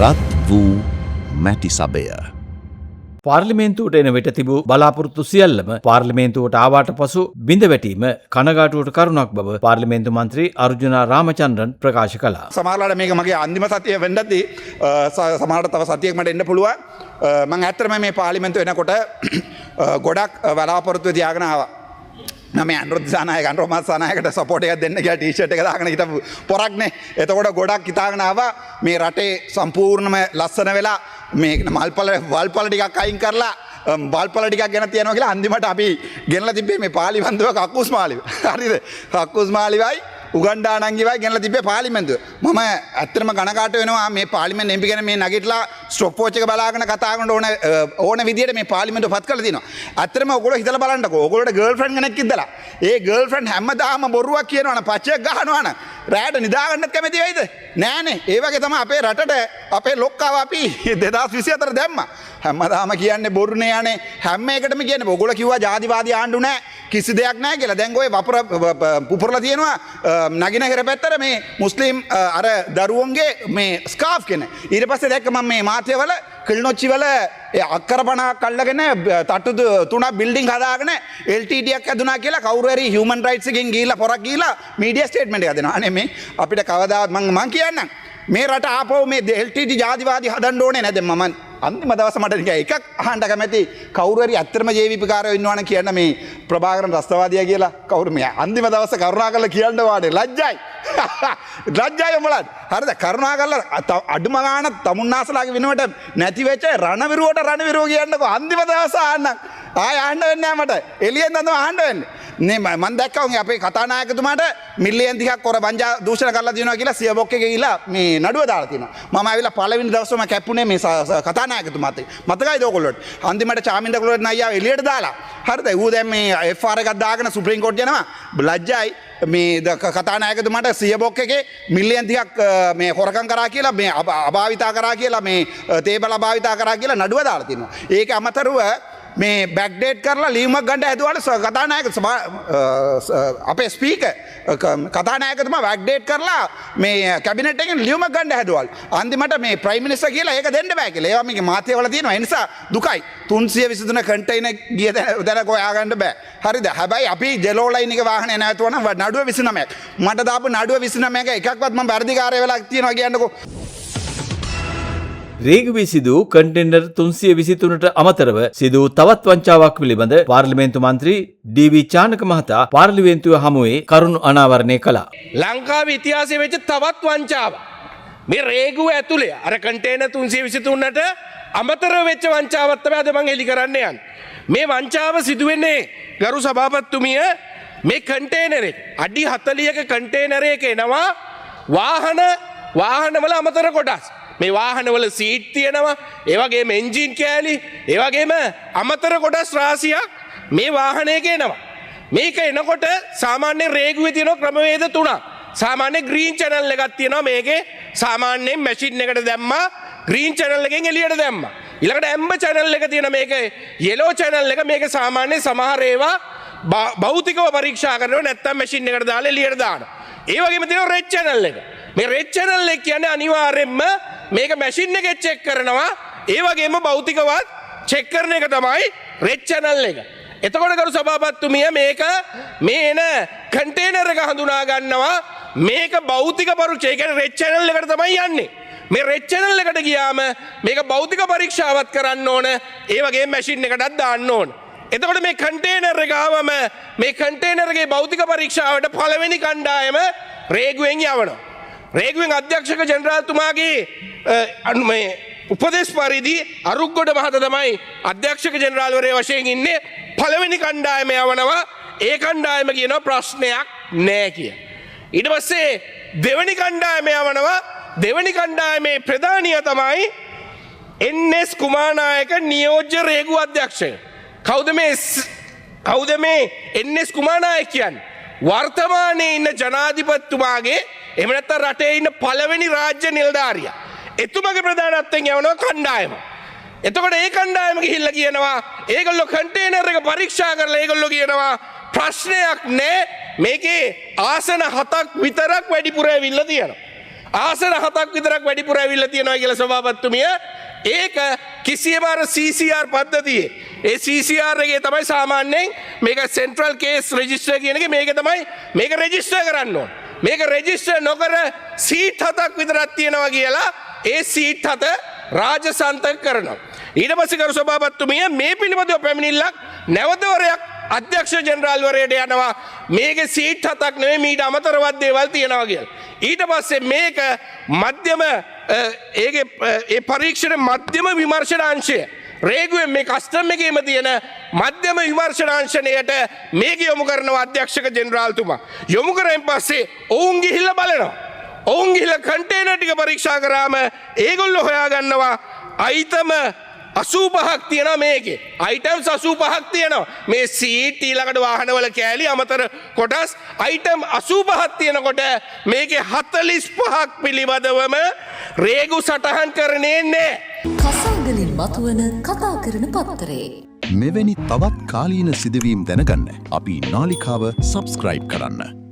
රත් වූ මැටි සබය. පාර්ලිමේන්තුවට එන විට තිබූ බලාපොරොත්තු සියල්ලම පාර්ලිමේන්තුවට ආවාට පසු බිඳ වැටීම කනගාටුවට කරුණක් බව පාර්ලිමේන්තු මන්ත්‍රී අර්ජුන රාමචන්ද්‍රන් ප්‍රකාශ කළා. සමහරවිට මේක මගේ අන්තිම සතිය වෙන්නදී සමහරවිට තව සතියක් මට එන්න පුළුවන්. මම ඇත්තටම මේ පාර්ලිමේන්තුව එනකොට ගොඩක් බලාපොරොත්තු තියාගෙන ආවා. නම අනුරුද්ධ සානායක අනුරුමත් සානායකට සපෝට් එකක් දෙන්න කියලා ටී-ෂර්ට් එක දාගෙන හිටපු පොරක්නේ. එතකොට ගොඩක් හිතාගෙන ආවා මේ රටේ සම්පූර්ණම ලස්සන වෙලා මේ වල්පල ටිකක් අයින් කරලා වල්පල ටිකක් ගෙන තියනවා කියලා අන්තිමට අපි ගෙනලා තිබ්බේ මේ පාර්ලිමේන්තුව කක්කුස් මාලිව. හරිද? කක්කුස් මාලිවයි උගන්ඩා නංගිවයි ගෙනලා තිබ්බේ පාර්ලිමේන්තුව. මම ඇත්තටම කනකාට වෙනවා මේ පාර්ලිමේන්තු එම්පි කෙනෙක් මේ නගිටලා ස්ටොප් වොච් එක බලාගෙන කතා කරන ඕන විදියට මේ පාර්ලිමේන්තුව පත් කරලා තියෙනවා. ඇත්තටම ඔයගොල්ලෝ හිතලා බලන්නකෝ. ඔයගොල්ලෝට ගර්ල්ෆ්‍රෙන්ඩ් කෙනෙක් ඉඳලා ඒ ගර්ල්ෆ්‍රෙන්ඩ් හැමදාම බොරුවක් කියනවනේ පච්චයක් ගහනවනේ රැයට නිදා ගන්නත් කැමති වෙයිද? නෑනේ. ඒ වගේ තමයි අපේ රටට අපේ ලොක්කාව අපි 2024 දැම්මා. හැමදාම කියන්නේ බොරුනේ යන්නේ. හැම එකටම කියන්නේ ඔයගොල්ලෝ කිව්වා ජාතිවාදී ආණ්ඩු නෑ. කිසි දෙයක් නෑ කියලා. දැන් ඔය වපුර පුපුරලා තියෙනවා නගින හිර පැත්තට මේ මුස්ලිම් අර දරුවන්ගේ මේ ස්කාෆ් කෙන. ඊට පස්සේ දැක්ක මම මේ මාත්‍යවල කිල්නොච්චි වල අක්කර 50ක් අල්ලගෙන තට්ටු 3ක් බිල්ඩින් හදාගෙන LTT එකක් හදුනා කියලා කවුරු හරි හියුමන් රයිට්ස් එකෙන් ගිහිල්ලා පොරක් ගිහිල්ලා මීඩියා ස්ටේට්මන්ට් එකක් දෙනවා. අනේ මේ අපිට කවදාවත් මං කියන්නම් මේ රට ආපහු මේ LTT ජාතිවාදී හදන්න ඕනේ නැද? මම අන්තිම දවස මට නිකන් එකක් අහන්න කැමති කවුරු හරි ඇත්තටම JVP කාරයෝ ඉන්නවනම් කියන්න මේ ප්‍රභාකරන් රස්තවාදියා කියලා කවුරු මේ අන්තිම දවස කරුණාකරලා කියන්න වාඩේ ලැජ්ජයි ලැජ්ජයි උඹලට හරිද කරුණාකරලා අඩුම ගාන තමුන්නාසලාගේ වෙනුවට නැති වෙච්ච රණවිරුවට රණවිරුව කියන්නකෝ අන්තිම දවස ආන්න ආය ආන්න වෙන්නේ නැහැ මට එළියෙන් දන්නවා ආන්න වෙන්නේ නේ මම දැක්කා උන් අපේ කතානායකතුමාට මිලියන් 30ක් කර වංජා දූෂණ කරලා දිනවා කියලා සියබොක් එකේ ගිහිල්ලා මේ නඩුව දාලා තිනවා මම ආවිලා පළවෙනි දවසේම කැප්පුනේ මේ කතානායකතුමාත් මතකයිද ඔයගොල්ලෝට අන්තිමට චාමින්ද කුලරත්න අයියා එළියට දාලා හරිද ඌ දැන් මේ FR එකක් දාගෙන සුප්‍රීම කෝට් යනවා ලැජ්ජයි මේ කතානායකතුමාට සියබොක් එකේ මිලියන් 30ක් මේ හොරකම් කරා කියලා මේ අභාවිතා කරා කියලා මේ තේබල අභාවිතා කරා කියලා නඩුව දාලා තිනවා ඒක අමතරව මේ බැක්ඩේට් කරලා ලියුමක් ගන්න හැදුවාට කතානායක අපේ ස්පීකර් කතානායකතුමා බැක්ඩේට් කරලා මේ කැබිනට් එකෙන් ලියුමක් ගන්න හැදුවල් අන්තිමට මේ ප්‍රයිම් මිනිස්ටර් කියලා ඒක දෙන්න බෑ කියලා ඒවා මේකේ මාත්‍යවල තියෙනවා ඒ නිසා දුකයි 323 කන්ටේනර් ගිය දැන හොයා ගන්න බෑ හරිද හැබැයි අපි ජෙලෝ ලයින් එක වාහනේ නැවතුවා නම් නඩුව 29ක් මට දාපු නඩුව 29ක එකක්වත් මම වැඩිකාරය වෙලා තියනවා කියන්නකෝ රේගුවේ සිදු කන්ටේනර් 323ට අමතරව සිදු තවත් වංචාවක් පිළිබඳ පාර්ලිමේන්තු මන්ත්‍රී ඩී.වී. චානක මහතා පාර්ලිමේන්තුව හමුවේ කරුණු අනාවරණය කළා. ලංකාවේ ඉතිහාසයේ වෙච්ච තවත් වංචාවක්. මේ රේගුව ඇතුලේ අර කන්ටේනර් 323ට අමතරව වෙච්ච වංචාවක් තමයි අද මම එලි කරන්න යන්නේ. මේ වංචාව සිදු වෙන්නේ ගරු සභාපතිතුමිය මේ කන්ටේනර් එක අඩි 40ක කන්ටේනර් එක එනවා වාහනවල අමතර කොටස්. මේ වාහනවල සීට් තියෙනවා ඒ වගේම එන්ජින් කෑලි ඒ වගේම අමතර කොටස් රාශියක් මේ වාහනයක එනවා මේක එනකොට සාමාන්‍ය රේගුවේ තියෙන ක්‍රමවේද තුනක් සාමාන්‍ය ග්‍රීන් channel එකක් තියෙනවා මේකේ සාමාන්‍යයෙන් මැෂින් එකට දැම්මා ග්‍රීන් channel එකෙන් එළියට දැම්මා ඊළඟට ඇම්බර් channel එක තියෙන මේකේ yellow channel එක මේක සාමාන්‍ය සමහර ඒවා භෞතිකව පරීක්ෂා කරනවා නැත්නම් මැෂින් එකට දාලා එළියට දානවා ඒ වගේම තියෙනවා රෙඩ් channel එක මේ රෙඩ් channel එක කියන්නේ අනිවාර්යයෙන්ම මේක මැෂින් එකේ චෙක් කරනවා ඒ වගේම භෞතිකවත් චෙක් කරන එක තමයි රෙඩ් channel එක. එතකොට කරු සභාපතිතුමිය මේක මේ එන කන්ටේනර් එක හඳුනා ගන්නවා මේක භෞතික පරීක්ෂා කියන්නේ රෙඩ් channel එකට තමයි යන්නේ. මේ රෙඩ් channel එකට ගියාම මේක භෞතික පරීක්ෂාවත් කරන්න ඕන ඒ වගේම මැෂින් එකටත් දාන්න ඕන. එතකොට මේ කන්ටේනර් එක ආවම මේ කන්ටේනර් එකේ භෞතික පරීක්ෂාවට පළවෙනි කණ්ඩායම රේගුවෙන් යවනවා. රේගුවෙන් අධ්‍යක්ෂක ජනරාල්තුමාගේ මේ උපදේශ පරිදි අරුක්ගොඩ මහතා තමයි අධ්‍යක්ෂක ජනරාල්වරයා වශයෙන් ඉන්නේ පළවෙනි කණ්ඩායම යවනවා ඒ කණ්ඩායම කියනවා ප්‍රශ්නයක් නෑ කිය. ඊට පස්සේ දෙවෙනි කණ්ඩායම යවනවා දෙවෙනි කණ්ඩායමේ ප්‍රධානියා තමයි එන්.එස්. කුමාරනායක නියෝජ්‍ය රේගුව අධ්‍යක්ෂක. කවුද මේ එන්.එස්. කුමාරනායක කියන්නේ? වර්තමානයේ ඉන්න ජනාධිපතිතුමාගේ එහෙම නැත්නම් රටේ ඉන්න පළවෙනි රාජ්‍ය නිලධාරියා. එතුමගේ ප්‍රධානත්වයෙන් යවනවා කණ්ඩායම. එතකොට ඒ කණ්ඩායම ගිහිල්ලා කියනවා ඒගොල්ලෝ කන්ටේනර් එක පරීක්ෂා කරලා ඒගොල්ලෝ කියනවා ප්‍රශ්නයක් නෑ මේකේ ආසන 7ක් විතරක් වැඩිපුර ඇවිල්ලා තියෙනවා. ආසන 7ක් විතරක් වැඩිපුර ඇවිල්ලා තියෙනවා කියලා සභාපතිතුමිය ඒක කිසියම් අර CCR පද්ධතියේ ඒ CCR එකේ තමයි සාමාන්‍යයෙන් මේක සෙන්ට්‍රල් කේස් රෙජිස්ටර් කියන එක මේක තමයි මේක රෙජිස්ටර් කරන්න ඕන. මේක රෙජිස්ටර් නොකර සීට් 7ක් විතරක් තියෙනවා කියලා ඒ සීට් 7 රාජසන්තක කරනවා. ඊට පස්සේ කරු සභාපතිතුමිය මේ පිළිබඳව පැමිණිල්ලක් නැවතවරයක් අධ්‍යක්ෂ ජෙනරාල්වරයට යනවා මේකේ සීට් 7ක් නෙමෙයි මීට අමතරවත් දේවල් තියෙනවා කියලා. ඊට පස්සේ මේක මධ්‍යම ඒ පරීක්ෂණ මධ්‍යම විමර්ශනාංශය රේගුවෙන් මේ කස්ටම් එකේම තියෙන මධ්‍යම විමර්ශනාංශණයට මේක යොමු කරනවා අධ්‍යක්ෂක ජෙනරාල්තුමා. යොමු කරෙන් පස්සේ ඔවුන් ගිහිල්ලා බලනවා. ඔවුන් ගිහිල්ලා කන්ටේනර් ටික පරීක්ෂා කරාම ඒගොල්ලෝ හොයාගන්නවා අයිතම 85ක් තියෙනවා මේකේ. අයිටම්ස් 85ක් තියෙනවා. මේ සීට් ඊළඟට වාහනවල කෑලි අමතර කොටස් අයිටම් 85ක් තියෙනකොට මේකේ 45ක් පිළිබඳවම රේගු සටහන් කරන්නේ නැහැ. කසාවලින් මතුවන කතා කරන පත්තරේ. මෙවැනි තවත් කාලීන සිදුවීම් දැනගන්න අපි නාලිකාව සබස්ක්‍රයිබ් කරන්න.